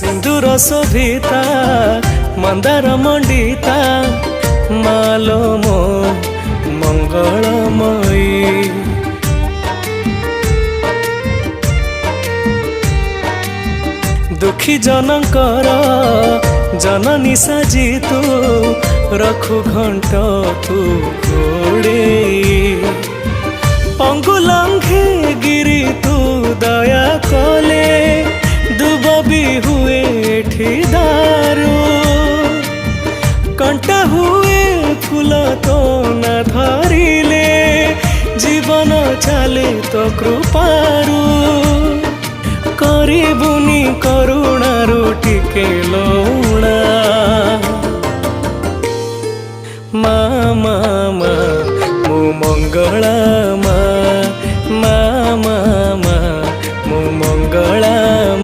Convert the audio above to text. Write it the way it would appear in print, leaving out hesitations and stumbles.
सिंदूर शोभिता मंदार मंडिता मालो मो मंगलमयी। दुखी जनकर जननी साजी तू रखु घंट तू घोड़े पंगु लंघे गिरी तू दया कले दुब भी हुए दारू कंटा हुए फूल तो न धरिले जीवन चले तो कृपारू करिबुनी करुणारू टिके लौणा मा मा मा मु मंगला